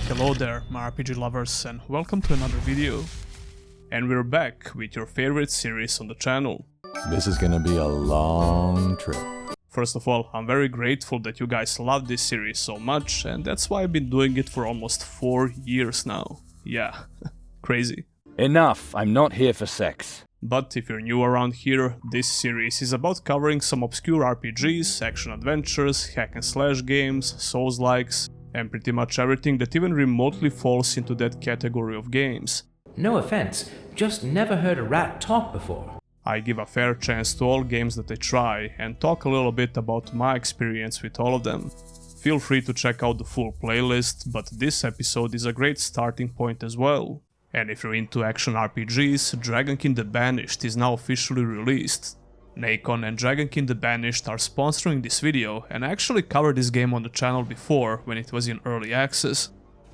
Hello there, my RPG lovers, and welcome to another video. And we're back with your favorite series on the channel. This is gonna be a long trip. First of all, I'm very grateful that you guys love this series so much, and that's why I've been doing it for almost 4 years now. Yeah, crazy. Enough, I'm not here for sex. But if you're new around here, this series is about covering some obscure RPGs, action-adventures, hack-and-slash games, Souls-likes, and pretty much everything that even remotely falls into that category of games. No offense, just never heard a rat talk before. I give a fair chance to all games that I try, and talk a little bit about my experience with all of them. Feel free to check out the full playlist, but this episode is a great starting point as well. And if you're into action RPGs, Dragonkin the Banished is now officially released. Nacon and Dragonkin the Banished are sponsoring this video, and I actually covered this game on the channel before when it was in early access.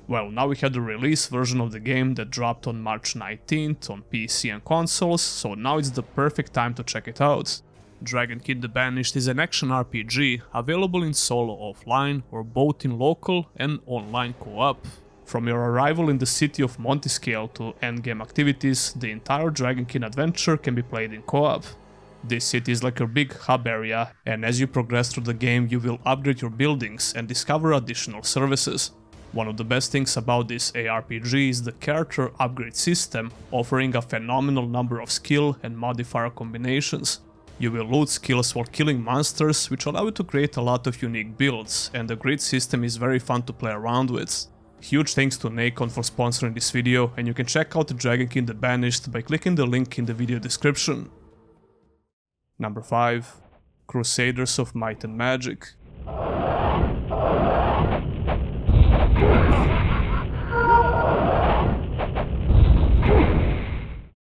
Well, now we had the release version of the game that dropped on March 19th on PC and consoles, so now it's the perfect time to check it out. Dragonkin the Banished is an action RPG available in solo offline or both in local and online co-op. From your arrival in the city of Montiscale to endgame activities, the entire Dragonkin adventure can be played in co-op. This city is like a big hub area, and as you progress through the game you will upgrade your buildings and discover additional services. One of the best things about this ARPG is the character upgrade system, offering a phenomenal number of skill and modifier combinations. You will loot skills while killing monsters, which allow you to create a lot of unique builds, and the grid system is very fun to play around with. Huge thanks to Nacon for sponsoring this video, and you can check out Dragonkin the Banished by clicking the link in the video description. Number 5. Crusaders of Might and Magic.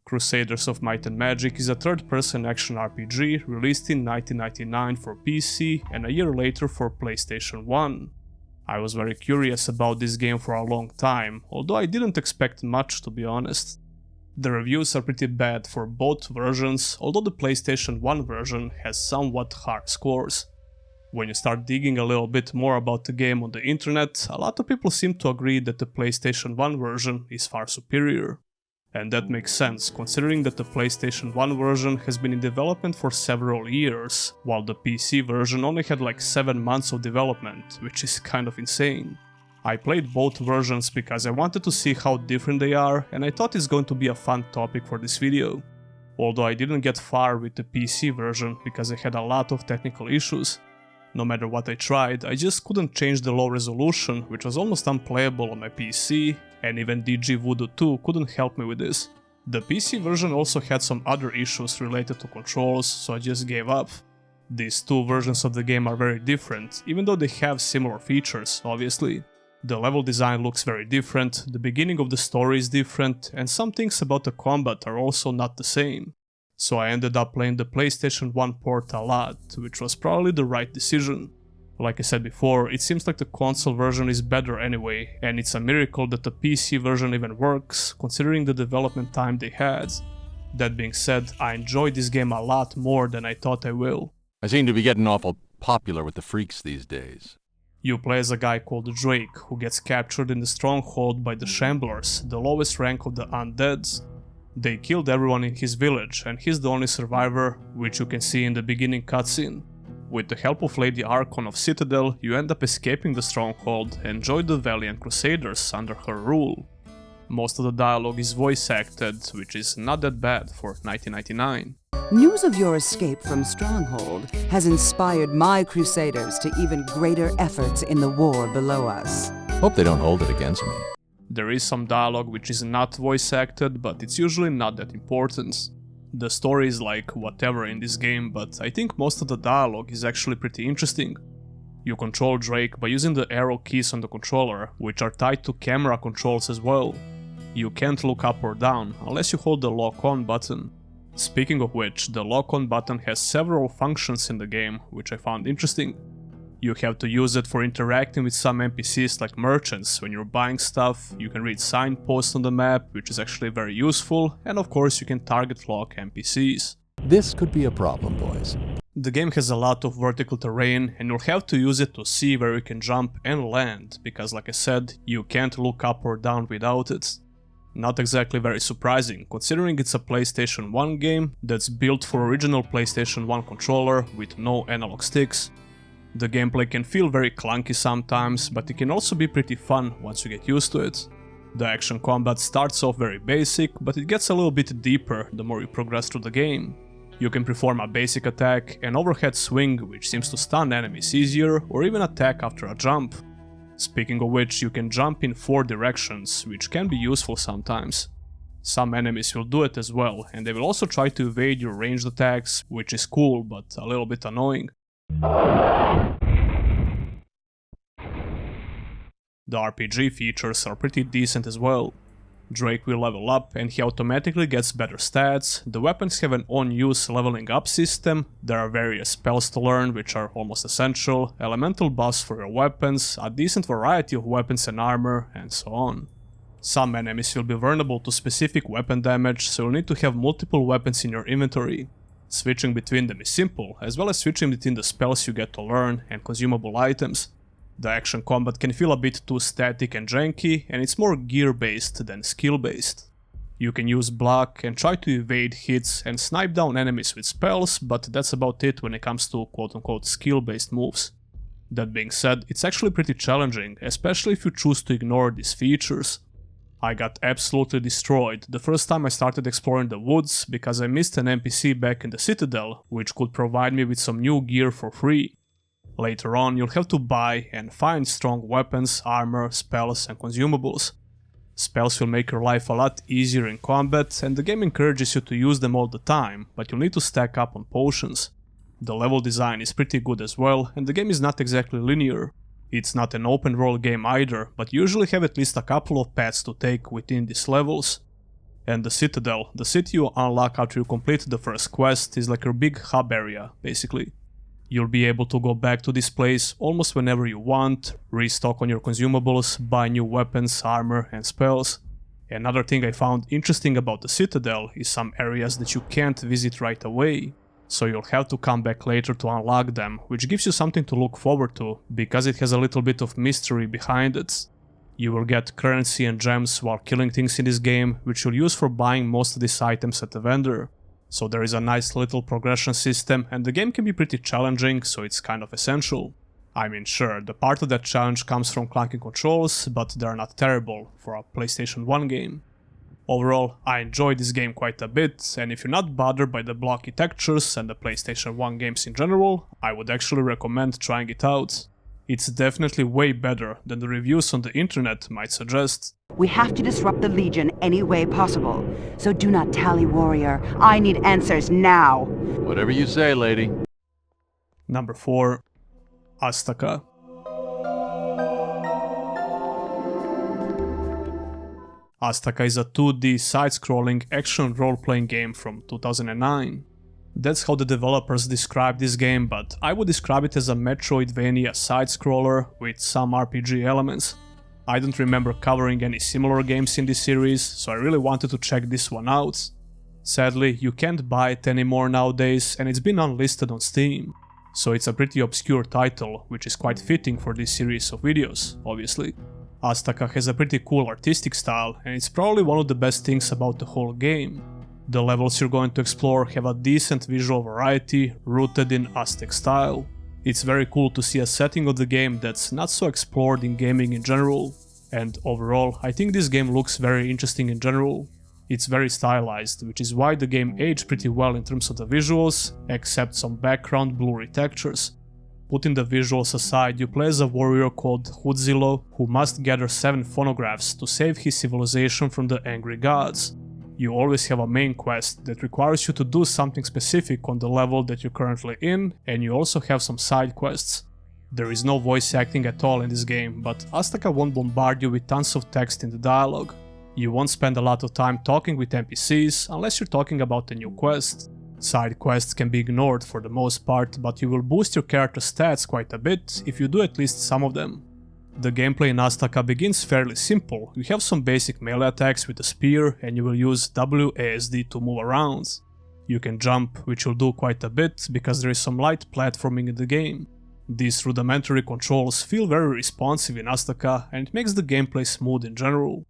Crusaders of Might and Magic is a third-person action RPG released in 1999 for PC and a year later for PlayStation 1. I was very curious about this game for a long time, although I didn't expect much, to be honest. The reviews are pretty bad for both versions, although the PlayStation 1 version has somewhat hard scores. When you start digging a little bit more about the game on the internet, a lot of people seem to agree that the PlayStation 1 version is far superior. And that makes sense, considering that the PlayStation 1 version has been in development for several years, while the PC version only had like 7 months of development, which is kind of insane. I played both versions because I wanted to see how different they are, and I thought it's going to be a fun topic for this video. Although I didn't get far with the PC version because I had a lot of technical issues. No matter what I tried, I just couldn't change the low resolution, which was almost unplayable on my PC, and even DG Voodoo 2 couldn't help me with this. The PC version also had some other issues related to controls, so I just gave up. These two versions of the game are very different, even though they have similar features, obviously. The level design looks very different, the beginning of the story is different, and some things about the combat are also not the same. So I ended up playing the PlayStation 1 port a lot, which was probably the right decision. Like I said before, it seems like the console version is better anyway, and it's a miracle that the PC version even works, considering the development time they had. That being said, I enjoyed this game a lot more than I thought I will. I seem to be getting awful popular with the freaks these days. You play as a guy called Drake, who gets captured in the stronghold by the Shamblers, the lowest rank of the undead. They killed everyone in his village, and he's the only survivor, which you can see in the beginning cutscene. With the help of Lady Archon of Citadel, you end up escaping the stronghold and join the valiant Crusaders under her rule. Most of the dialogue is voice acted, which is not that bad for 1999. News of your escape from Stronghold has inspired my Crusaders to even greater efforts in the war below us. Hope they don't hold it against me. There is some dialogue which is not voice acted, but it's usually not that important. The story is like whatever in this game, but I think most of the dialogue is actually pretty interesting. You control Drake by using the arrow keys on the controller, which are tied to camera controls as well. You can't look up or down unless you hold the lock-on button. Speaking of which, the lock-on button has several functions in the game, which I found interesting. You have to use it for interacting with some NPCs like merchants. When you're buying stuff, you can read signposts on the map, which is actually very useful, and of course you can target lock NPCs. This could be a problem, boys. The game has a lot of vertical terrain and you'll have to use it to see where you can jump and land, because like I said, you can't look up or down without it. Not exactly very surprising, considering it's a PlayStation 1 game that's built for original PlayStation 1 controller with no analog sticks. The gameplay can feel very clunky sometimes, but it can also be pretty fun once you get used to it. The action combat starts off very basic, but it gets a little bit deeper the more you progress through the game. You can perform a basic attack, an overhead swing which seems to stun enemies easier, or even attack after a jump. Speaking of which, you can jump in 4 directions, which can be useful sometimes. Some enemies will do it as well, and they will also try to evade your ranged attacks, which is cool but a little bit annoying. The RPG features are pretty decent as well. Drake will level up and he automatically gets better stats, the weapons have an on-use leveling up system, there are various spells to learn which are almost essential, elemental buffs for your weapons, a decent variety of weapons and armor, and so on. Some enemies will be vulnerable to specific weapon damage, so you'll need to have multiple weapons in your inventory. Switching between them is simple, as well as switching between the spells you get to learn and consumable items. The action combat can feel a bit too static and janky, and it's more gear-based than skill-based. You can use block and try to evade hits and snipe down enemies with spells, but that's about it when it comes to quote-unquote skill-based moves. That being said, it's actually pretty challenging, especially if you choose to ignore these features. I got absolutely destroyed the first time I started exploring the woods because I missed an NPC back in the Citadel, which could provide me with some new gear for free. Later on, you'll have to buy and find strong weapons, armor, spells and consumables. Spells will make your life a lot easier in combat, and the game encourages you to use them all the time, but you'll need to stack up on potions. The level design is pretty good as well, and the game is not exactly linear. It's not an open world game either, but you usually have at least a couple of paths to take within these levels. And the Citadel, the city you unlock after you complete the first quest, is like your big hub area, basically. You'll be able to go back to this place almost whenever you want, restock on your consumables, buy new weapons, armor and spells. Another thing I found interesting about the Citadel is some areas that you can't visit right away, so you'll have to come back later to unlock them, which gives you something to look forward to, because it has a little bit of mystery behind it. You will get currency and gems while killing things in this game, which you'll use for buying most of these items at the vendor. So there is a nice little progression system, and the game can be pretty challenging, so it's kind of essential. I mean, sure, the part of that challenge comes from clunky controls, but they're not terrible for a PlayStation 1 game. Overall, I enjoyed this game quite a bit, and if you're not bothered by the blocky textures and the PlayStation 1 games in general, I would actually recommend trying it out. It's definitely way better than the reviews on the internet might suggest. We have to disrupt the Legion any way possible. So do not tally, warrior. I need answers now. Whatever you say, lady. Number 4. Aztaka. Aztaka is a 2D side-scrolling action role-playing game from 2009. That's how the developers describe this game, but I would describe it as a Metroidvania side-scroller with some RPG elements. I don't remember covering any similar games in this series, so I really wanted to check this one out. Sadly, you can't buy it anymore nowadays, and it's been unlisted on Steam. So it's a pretty obscure title, which is quite fitting for this series of videos, obviously. Aztaka has a pretty cool artistic style, and it's probably one of the best things about the whole game. The levels you're going to explore have a decent visual variety, rooted in Aztec style. It's very cool to see a setting of the game that's not so explored in gaming in general. And overall, I think this game looks very interesting in general. It's very stylized, which is why the game aged pretty well in terms of the visuals, except some background blurry textures. Putting the visuals aside, you play as a warrior called Hudzilo, who must gather 7 phonographs to save his civilization from the angry gods. You always have a main quest that requires you to do something specific on the level that you're currently in, and you also have some side quests. There is no voice acting at all in this game, but Aztaka won't bombard you with tons of text in the dialogue. You won't spend a lot of time talking with NPCs unless you're talking about a new quest. Side quests can be ignored for the most part, but you will boost your character's stats quite a bit if you do at least some of them. The gameplay in Aztaka begins fairly simple. You have some basic melee attacks with a spear and you will use WASD to move around. You can jump, which you'll do quite a bit because there is some light platforming in the game. These rudimentary controls feel very responsive in Aztaka and it makes the gameplay smooth in general.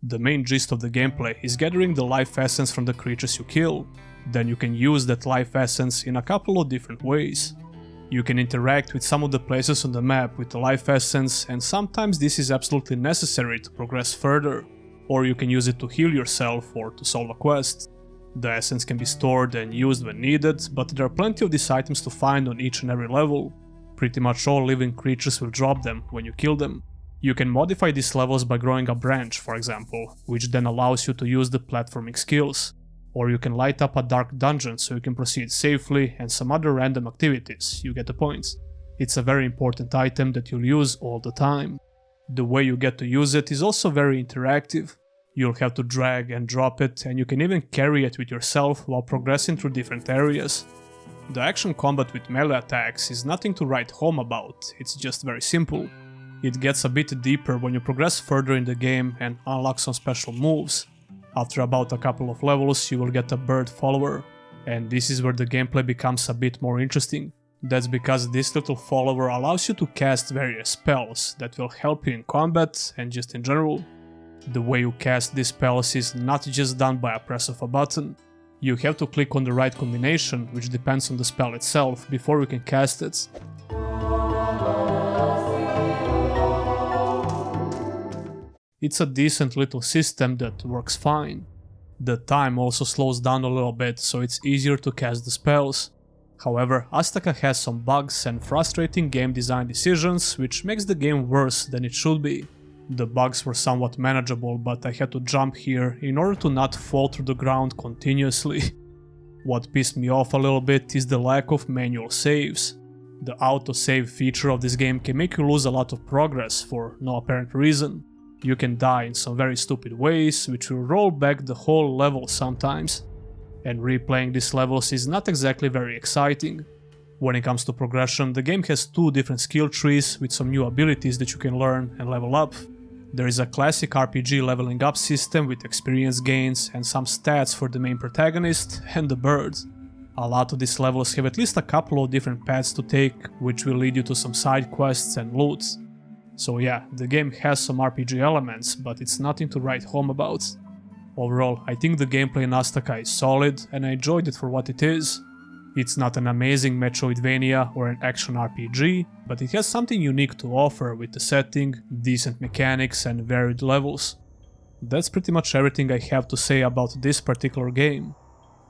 The main gist of the gameplay is gathering the life essence from the creatures you kill. Then you can use that life essence in a couple of different ways. You can interact with some of the places on the map with the life essence, and sometimes this is absolutely necessary to progress further. Or you can use it to heal yourself or to solve a quest. The essence can be stored and used when needed, but there are plenty of these items to find on each and every level. Pretty much all living creatures will drop them when you kill them. You can modify these levels by growing a branch, for example, which then allows you to use the platforming skills. Or you can light up a dark dungeon so you can proceed safely, and some other random activities, you get the point. It's a very important item that you'll use all the time. The way you get to use it is also very interactive. You'll have to drag and drop it, and you can even carry it with yourself while progressing through different areas. The action combat with melee attacks is nothing to write home about, it's just very simple. It gets a bit deeper when you progress further in the game and unlock some special moves. After about a couple of levels you will get a bird follower, and this is where the gameplay becomes a bit more interesting. That's because this little follower allows you to cast various spells that will help you in combat and just in general. The way you cast these spells is not just done by a press of a button. You have to click on the right combination, which depends on the spell itself, before you can cast it. It's a decent little system that works fine. The time also slows down a little bit, so it's easier to cast the spells. However, Aztaka has some bugs and frustrating game design decisions, which makes the game worse than it should be. The bugs were somewhat manageable, but I had to jump here in order to not fall through the ground continuously. What pissed me off a little bit is the lack of manual saves. The autosave feature of this game can make you lose a lot of progress for no apparent reason. You can die in some very stupid ways, which will roll back the whole level sometimes. And replaying these levels is not exactly very exciting. When it comes to progression, the game has two different skill trees with some new abilities that you can learn and level up. There is a classic RPG leveling up system with experience gains and some stats for the main protagonist and the birds. A lot of these levels have at least a couple of different paths to take, which will lead you to some side quests and loot. So yeah, the game has some RPG elements, but it's nothing to write home about. Overall, I think the gameplay in Aztaka is solid and I enjoyed it for what it is. It's not an amazing Metroidvania or an action RPG, but it has something unique to offer with the setting, decent mechanics and varied levels. That's pretty much everything I have to say about this particular game.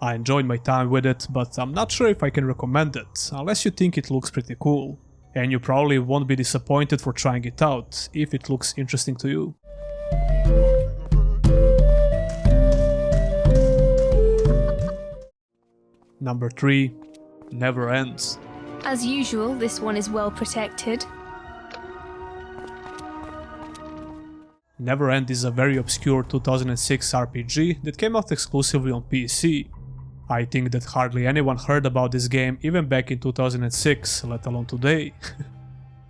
I enjoyed my time with it, but I'm not sure if I can recommend it, unless you think it looks pretty cool. And you probably won't be disappointed for trying it out, if it looks interesting to you. Number 3. Neverend. As usual, this one is well protected. Neverend is a very obscure 2006 RPG that came out exclusively on PC. I think that hardly anyone heard about this game even back in 2006, let alone today.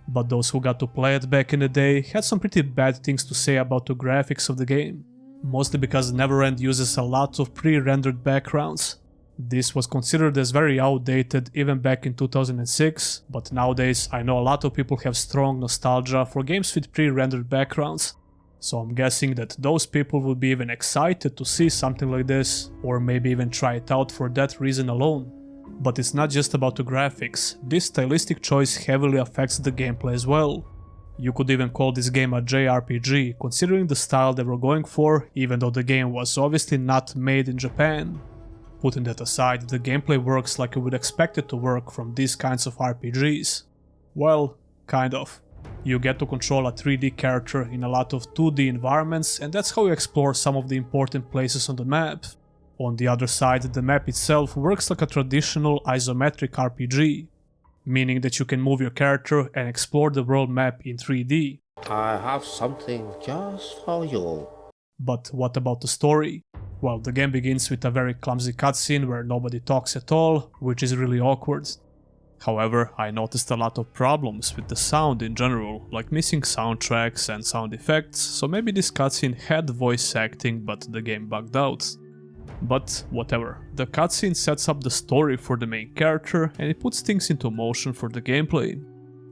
But those who got to play it back in the day had some pretty bad things to say about the graphics of the game. Mostly because Neverend uses a lot of pre-rendered backgrounds. This was considered as very outdated even back in 2006, but nowadays I know a lot of people have strong nostalgia for games with pre-rendered backgrounds. So I'm guessing that those people will be even excited to see something like this, or maybe even try it out for that reason alone. But it's not just about the graphics, this stylistic choice heavily affects the gameplay as well. You could even call this game a JRPG, considering the style they were going for, even though the game was obviously not made in Japan. Putting that aside, the gameplay works like you would expect it to work from these kinds of RPGs. Well, kind of. You get to control a 3D character in a lot of 2D environments, and that's how you explore some of the important places on the map. On the other side, the map itself works like a traditional isometric RPG, meaning that you can move your character and explore the world map in 3D. I have something just for you. But what about the story? Well, the game begins with a very clumsy cutscene where nobody talks at all, which is really awkward. However, I noticed a lot of problems with the sound in general, like missing soundtracks and sound effects, so maybe this cutscene had voice acting but the game bugged out. But whatever, the cutscene sets up the story for the main character and it puts things into motion for the gameplay.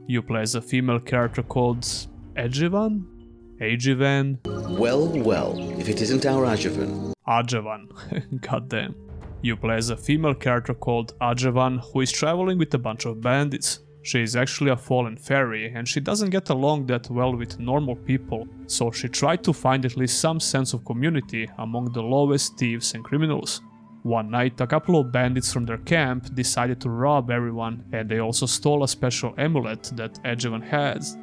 You play as a female character called Ajivan? Well, if it isn't our Ajivan. Ajivan, goddamn. You play as a female character called Ajivan who is traveling with a bunch of bandits. She is actually a fallen fairy and she doesn't get along that well with normal people, so she tried to find at least some sense of community among the lowest thieves and criminals. One night, a couple of bandits from their camp decided to rob everyone and they also stole a special amulet that Ajivan has.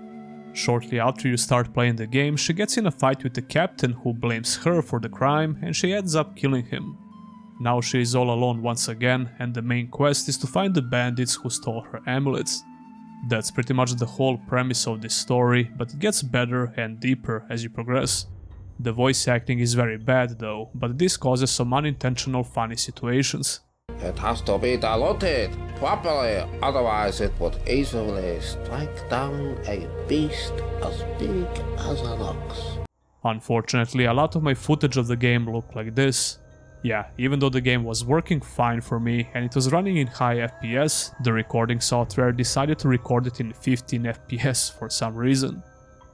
Shortly after you start playing the game, she gets in a fight with the captain who blames her for the crime and she ends up killing him. Now she is all alone once again and the main quest is to find the bandits who stole her amulets. That's pretty much the whole premise of this story, but it gets better and deeper as you progress. The voice acting is very bad though, but this causes some unintentional funny situations. It has to be diluted properly, otherwise it would easily strike down a beast as big as an ox. Unfortunately, a lot of my footage of the game looked like this. Yeah, even though the game was working fine for me and it was running in high FPS, the recording software decided to record it in 15 FPS for some reason.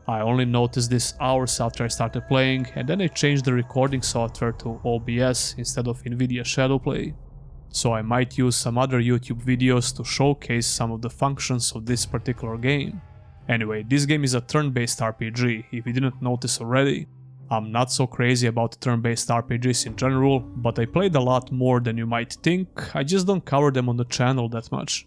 I only noticed this hours after I started playing and then I changed the recording software to OBS instead of Nvidia Shadowplay. So I might use some other YouTube videos to showcase some of the functions of this particular game. Anyway, this game is a turn-based RPG, if you didn't notice already. I'm not so crazy about turn-based RPGs in general, but I played a lot more than you might think, I just don't cover them on the channel that much.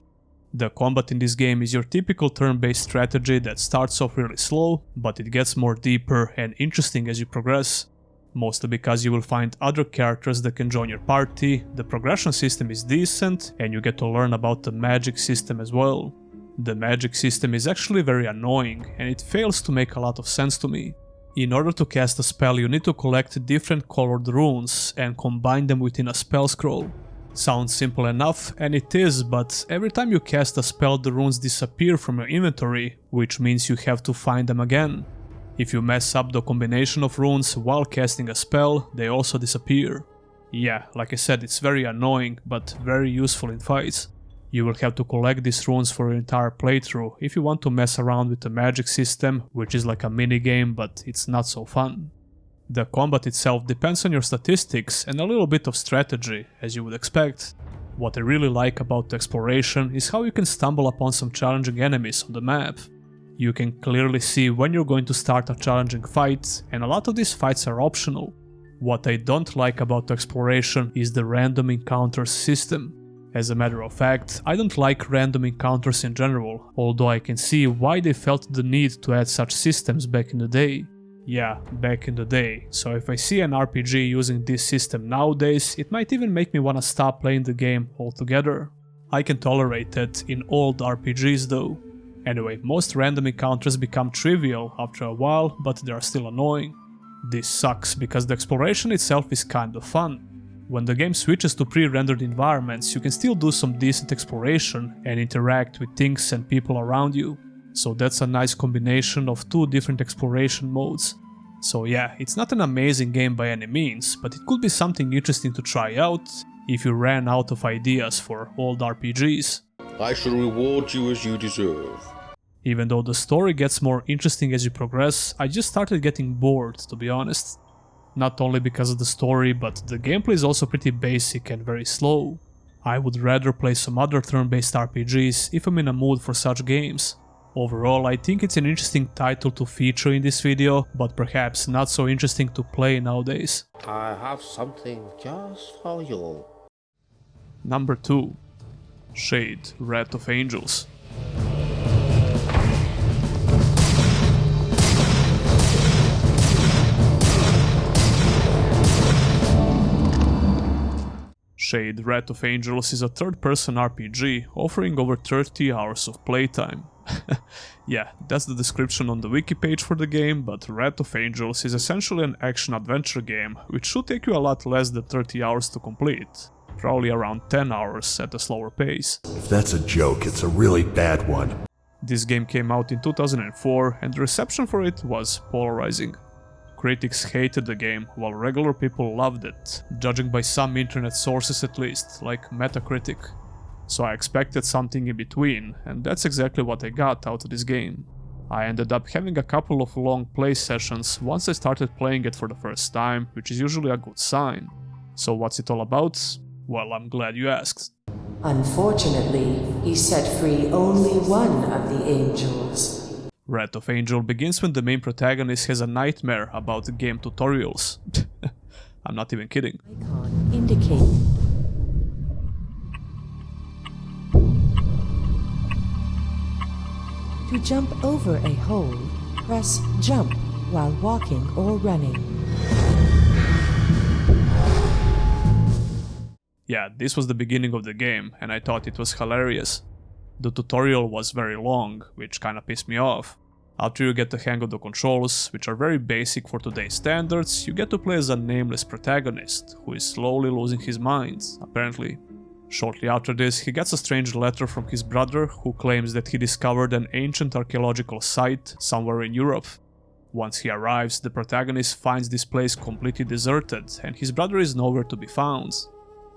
The combat in this game is your typical turn-based strategy that starts off really slow, but it gets more deeper and interesting as you progress. Mostly because you will find other characters that can join your party, the progression system is decent, and you get to learn about the magic system as well. The magic system is actually very annoying, and it fails to make a lot of sense to me. In order to cast a spell, you need to collect different colored runes and combine them within a spell scroll. Sounds simple enough, and it is, but every time you cast a spell the runes disappear from your inventory, which means you have to find them again. If you mess up the combination of runes while casting a spell, they also disappear. Yeah, like I said, it's very annoying, but very useful in fights. You will have to collect these runes for your entire playthrough if you want to mess around with the magic system, which is like a minigame, but it's not so fun. The combat itself depends on your statistics and a little bit of strategy, as you would expect. What I really like about the exploration is how you can stumble upon some challenging enemies on the map. You can clearly see when you're going to start a challenging fight, and a lot of these fights are optional. What I don't like about the exploration is the random encounters system. As a matter of fact, I don't like random encounters in general, although I can see why they felt the need to add such systems back in the day. Yeah, back in the day, so if I see an RPG using this system nowadays, it might even make me wanna stop playing the game altogether. I can tolerate it in old RPGs though. Anyway, most random encounters become trivial after a while, but they are still annoying. This sucks because the exploration itself is kind of fun. When the game switches to pre-rendered environments, you can still do some decent exploration and interact with things and people around you. So that's a nice combination of two different exploration modes. So yeah, it's not an amazing game by any means, but it could be something interesting to try out if you ran out of ideas for old RPGs. I shall reward you as you deserve. Even though the story gets more interesting as you progress, I just started getting bored, to be honest. Not only because of the story, but the gameplay is also pretty basic and very slow. I would rather play some other turn-based RPGs if I'm in a mood for such games. Overall, I think it's an interesting title to feature in this video, but perhaps not so interesting to play nowadays. I have something just for you. Number 2. Shade, Wrath of Angels. Shade, Wrath of Angels is a third-person RPG offering over 30 hours of playtime. Yeah, that's the description on the wiki page for the game, but Wrath of Angels is essentially an action-adventure game, which should take you a lot less than 30 hours to complete. probably around 10 hours at a slower pace. If that's a joke, it's a really bad one. This game came out in 2004 and the reception for it was polarizing. Critics hated the game, while regular people loved it, judging by some internet sources at least, like Metacritic. So I expected something in between, and that's exactly what I got out of this game. I ended up having a couple of long play sessions once I started playing it for the first time, which is usually a good sign. So what's it all about? Well, I'm glad you asked. Unfortunately, he set free only one of the angels. Wrath of Angel begins when the main protagonist has a nightmare about game tutorials. I'm not even kidding. Icon indicate. To jump over a hole, press jump while walking or running. Yeah, this was the beginning of the game, and I thought it was hilarious. The tutorial was very long, which kinda pissed me off. After you get the hang of the controls, which are very basic for today's standards, you get to play as a nameless protagonist, who is slowly losing his mind, apparently. Shortly after this, he gets a strange letter from his brother, who claims that he discovered an ancient archaeological site somewhere in Europe. Once he arrives, the protagonist finds this place completely deserted, and his brother is nowhere to be found.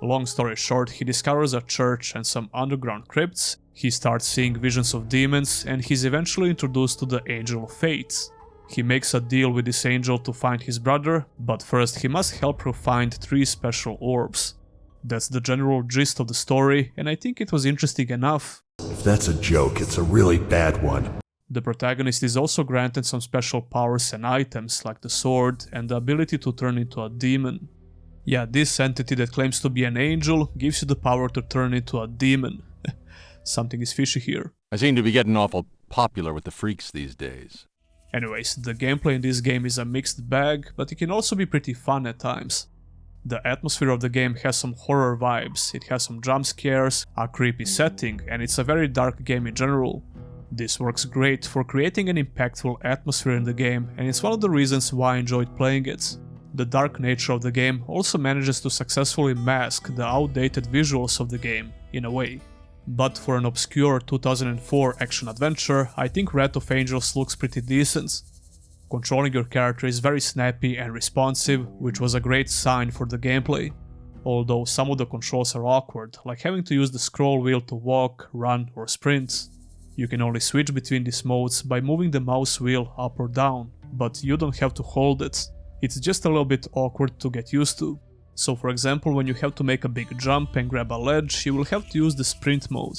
Long story short, he discovers a church and some underground crypts, he starts seeing visions of demons, and he's eventually introduced to the Angel of Fate. He makes a deal with this angel to find his brother, but first he must help her find 3 special orbs. That's the general gist of the story, and I think it was interesting enough. If that's a joke, it's a really bad one. The protagonist is also granted some special powers and items, like the sword and the ability to turn into a demon. Yeah, this entity that claims to be an angel gives you the power to turn into a demon. Something is fishy here. I seem to be getting awful popular with the freaks these days. Anyways, the gameplay in this game is a mixed bag, but it can also be pretty fun at times. The atmosphere of the game has some horror vibes, it has some jump scares, a creepy setting, and it's a very dark game in general. This works great for creating an impactful atmosphere in the game, and it's one of the reasons why I enjoyed playing it. The dark nature of the game also manages to successfully mask the outdated visuals of the game, in a way. But for an obscure 2004 action-adventure, I think Wrath of Angels looks pretty decent. Controlling your character is very snappy and responsive, which was a great sign for the gameplay. Although some of the controls are awkward, like having to use the scroll wheel to walk, run or sprint. You can only switch between these modes by moving the mouse wheel up or down, but you don't have to hold it. It's just a little bit awkward to get used to. So for example, when you have to make a big jump and grab a ledge, you will have to use the sprint mode.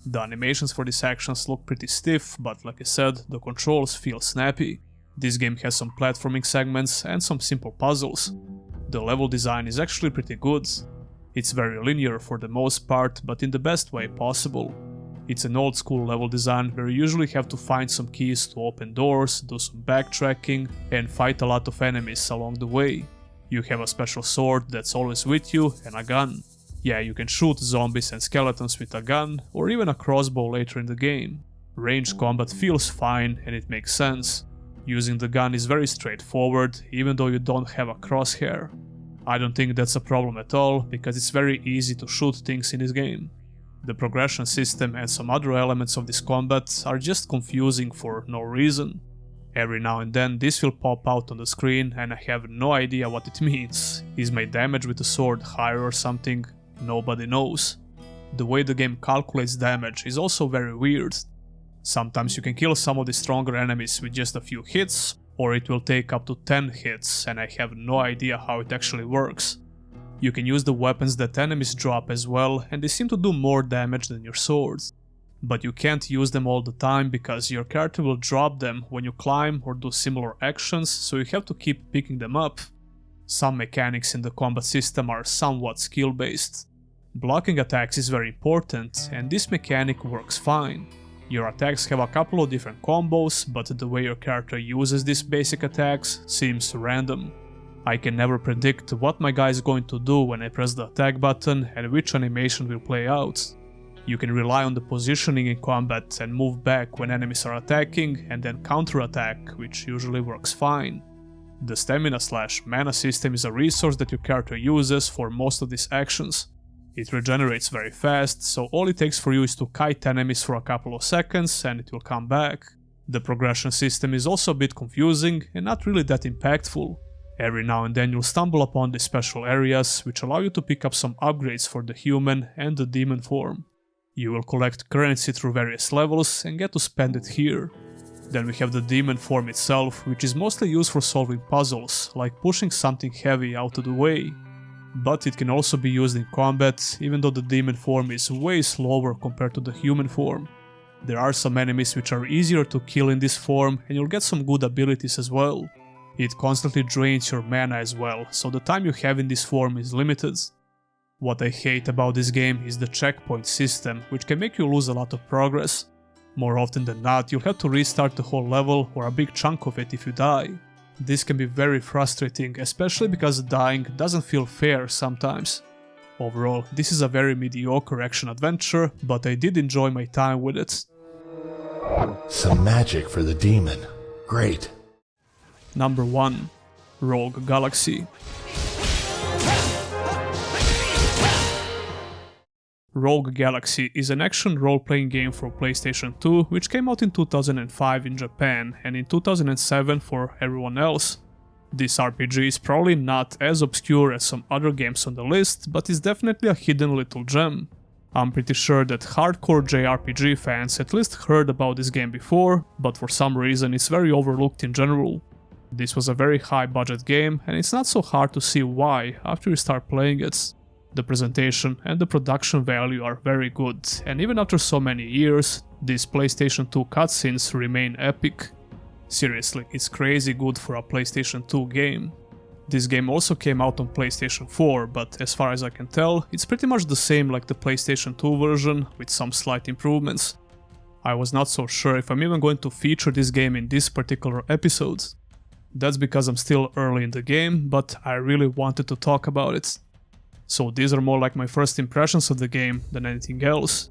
The animations for these actions look pretty stiff, but like I said, the controls feel snappy. This game has some platforming segments and some simple puzzles. The level design is actually pretty good. It's very linear for the most part, but in the best way possible. It's an old school level design where you usually have to find some keys to open doors, do some backtracking, and fight a lot of enemies along the way. You have a special sword that's always with you, and a gun. Yeah, you can shoot zombies and skeletons with a gun, or even a crossbow later in the game. Ranged combat feels fine and it makes sense. Using the gun is very straightforward, even though you don't have a crosshair. I don't think that's a problem at all, because it's very easy to shoot things in this game. The progression system and some other elements of this combat are just confusing for no reason. Every now and then this will pop out on the screen and I have no idea what it means. Is my damage with the sword higher or something? Nobody knows. The way the game calculates damage is also very weird. Sometimes you can kill some of the stronger enemies with just a few hits, or it will take up to 10 hits, and I have no idea how it actually works. You can use the weapons that enemies drop as well, and they seem to do more damage than your swords. But you can't use them all the time because your character will drop them when you climb or do similar actions, so you have to keep picking them up. Some mechanics in the combat system are somewhat skill-based. Blocking attacks is very important, and this mechanic works fine. Your attacks have a couple of different combos, but the way your character uses these basic attacks seems random. I can never predict what my guy is going to do when I press the attack button and which animation will play out. You can rely on the positioning in combat and move back when enemies are attacking and then counter-attack, which usually works fine. The stamina/mana system is a resource that your character uses for most of these actions. It regenerates very fast, so all it takes for you is to kite enemies for a couple of seconds and it will come back. The progression system is also a bit confusing and not really that impactful. Every now and then you'll stumble upon these special areas which allow you to pick up some upgrades for the human and the demon form. You will collect currency through various levels and get to spend it here. Then we have the demon form itself, which is mostly used for solving puzzles, like pushing something heavy out of the way. But it can also be used in combat, even though the demon form is way slower compared to the human form. There are some enemies which are easier to kill in this form and you'll get some good abilities as well. It constantly drains your mana as well, so the time you have in this form is limited. What I hate about this game is the checkpoint system, which can make you lose a lot of progress. More often than not, you'll have to restart the whole level or a big chunk of it if you die. This can be very frustrating, especially because dying doesn't feel fair sometimes. Overall, this is a very mediocre action adventure, but I did enjoy my time with it. Some magic for the demon. Great. Number 1. Rogue Galaxy. Rogue Galaxy is an action role-playing game for PlayStation 2 which came out in 2005 in Japan and in 2007 for everyone else. This RPG is probably not as obscure as some other games on the list, but is definitely a hidden little gem. I'm pretty sure that hardcore JRPG fans at least heard about this game before, but for some reason it's very overlooked in general. This was a very high budget game and it's not so hard to see why after you start playing it. The presentation and the production value are very good, and even after so many years, these PlayStation 2 cutscenes remain epic. Seriously, it's crazy good for a PlayStation 2 game. This game also came out on PlayStation 4, but as far as I can tell, it's pretty much the same like the PlayStation 2 version, with some slight improvements. I was not so sure if I'm even going to feature this game in this particular episode. That's because I'm still early in the game, but I really wanted to talk about it. So these are more like my first impressions of the game than anything else.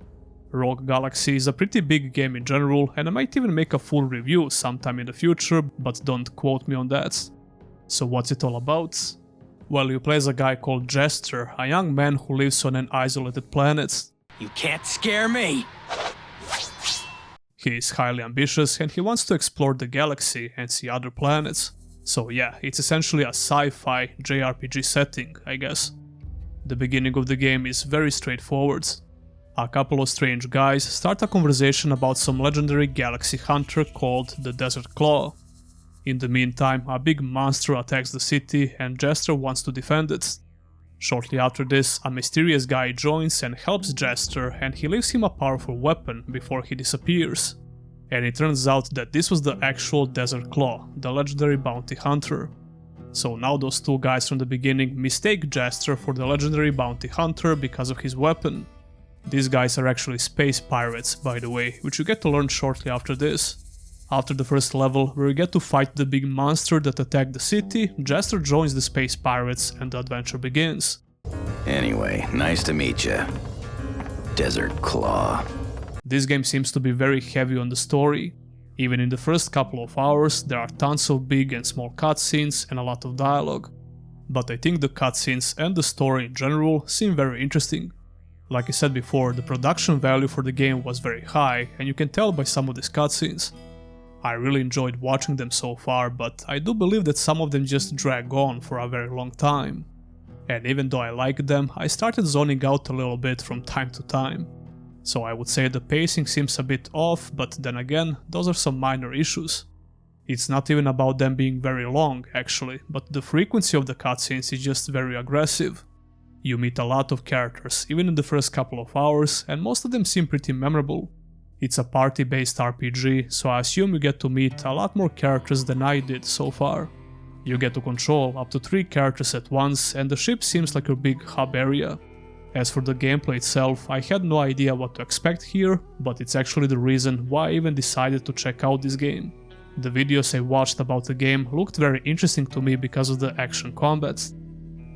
Rogue Galaxy is a pretty big game in general, and I might even make a full review sometime in the future, but don't quote me on that. So what's it all about? Well, you play as a guy called Jester, a young man who lives on an isolated planet. You can't scare me! He is highly ambitious and he wants to explore the galaxy and see other planets. So yeah, it's essentially a sci-fi JRPG setting, I guess. The beginning of the game is very straightforward. A couple of strange guys start a conversation about some legendary galaxy hunter called the Desert Claw. In the meantime, a big monster attacks the city and Jester wants to defend it. Shortly after this, a mysterious guy joins and helps Jester, and he leaves him a powerful weapon before he disappears. And it turns out that this was the actual Desert Claw, the legendary bounty hunter. So now those two guys from the beginning mistake Jester for the legendary bounty hunter because of his weapon. These guys are actually space pirates, by the way, which you get to learn shortly after this. After the first level, where you get to fight the big monster that attacked the city, Jester joins the space pirates and the adventure begins. Anyway, nice to meet you, Desert Claw. This game seems to be very heavy on the story. Even in the first couple of hours, there are tons of big and small cutscenes and a lot of dialogue. But I think the cutscenes and the story in general seem very interesting. Like I said before, the production value for the game was very high, and you can tell by some of these cutscenes. I really enjoyed watching them so far, but I do believe that some of them just drag on for a very long time. And even though I like them, I started zoning out a little bit from time to time. So I would say the pacing seems a bit off, but then again, those are some minor issues. It's not even about them being very long, actually, but the frequency of the cutscenes is just very aggressive. You meet a lot of characters, even in the first couple of hours, and most of them seem pretty memorable. It's a party-based RPG, so I assume you get to meet a lot more characters than I did so far. You get to control up to 3 characters at once, and the ship seems like your big hub area. As for the gameplay itself, I had no idea what to expect here, but it's actually the reason why I even decided to check out this game. The videos I watched about the game looked very interesting to me because of the action combat.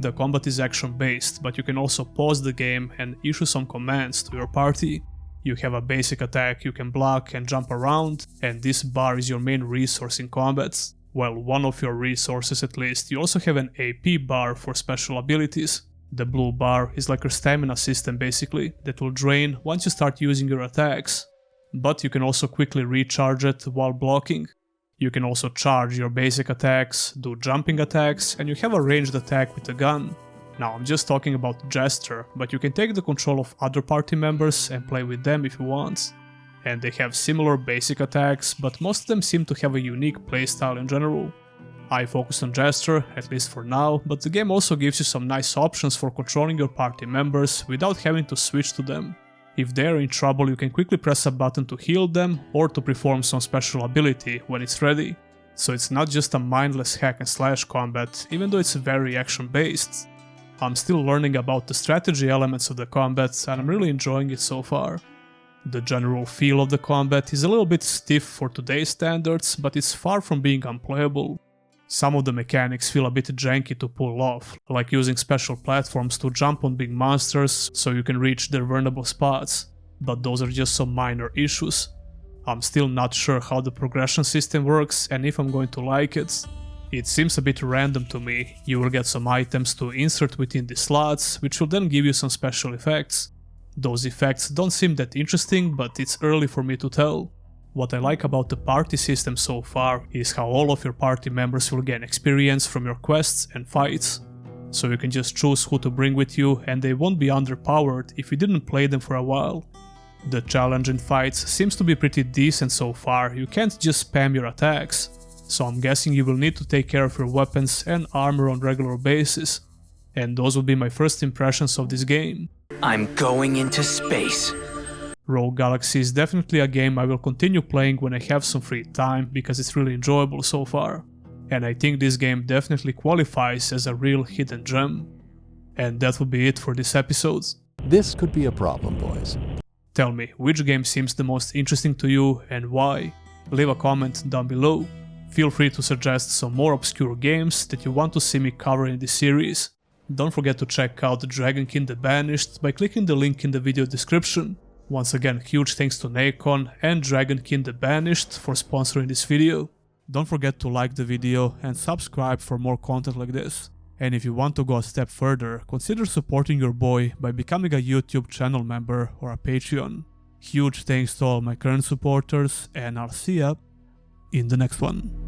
The combat is action-based, but you can also pause the game and issue some commands to your party. You have a basic attack you can block and jump around, and this bar is your main resource in combat. Well, one of your resources at least. You also have an AP bar for special abilities. The blue bar is like your stamina system basically, that will drain once you start using your attacks. But you can also quickly recharge it while blocking. You can also charge your basic attacks, do jumping attacks, and you have a ranged attack with a gun. Now I'm just talking about Jester, but you can take the control of other party members and play with them if you want. And they have similar basic attacks, but most of them seem to have a unique playstyle in general. I focus on Jester, at least for now, but the game also gives you some nice options for controlling your party members without having to switch to them. If they are in trouble, you can quickly press a button to heal them or to perform some special ability when it's ready. So it's not just a mindless hack and slash combat, even though it's very action based. I'm still learning about the strategy elements of the combat and I'm really enjoying it so far. The general feel of the combat is a little bit stiff for today's standards, but it's far from being unplayable. Some of the mechanics feel a bit janky to pull off, like using special platforms to jump on big monsters so you can reach their vulnerable spots, but those are just some minor issues. I'm still not sure how the progression system works and if I'm going to like it. It seems a bit random to me. You will get some items to insert within the slots, which will then give you some special effects. Those effects don't seem that interesting, but it's early for me to tell. What I like about the party system so far is how all of your party members will gain experience from your quests and fights. So you can just choose who to bring with you and they won't be underpowered if you didn't play them for a while. The challenge in fights seems to be pretty decent so far, you can't just spam your attacks. So I'm guessing you will need to take care of your weapons and armor on regular basis. And those will be my first impressions of this game. I'm going into space. Rogue Galaxy is definitely a game I will continue playing when I have some free time because it's really enjoyable so far. And I think this game definitely qualifies as a real hidden gem. And that will be it for this episode. This could be a problem, boys. Tell me, which game seems the most interesting to you and why? Leave a comment down below. Feel free to suggest some more obscure games that you want to see me cover in this series. Don't forget to check out Dragonkin the Banished by clicking the link in the video description. Once again, huge thanks to Nacon and Dragonkin the Banished for sponsoring this video. Don't forget to like the video and subscribe for more content like this. And if you want to go a step further, consider supporting your boy by becoming a YouTube channel member or a Patreon. Huge thanks to all my current supporters and I'll see ya in the next one.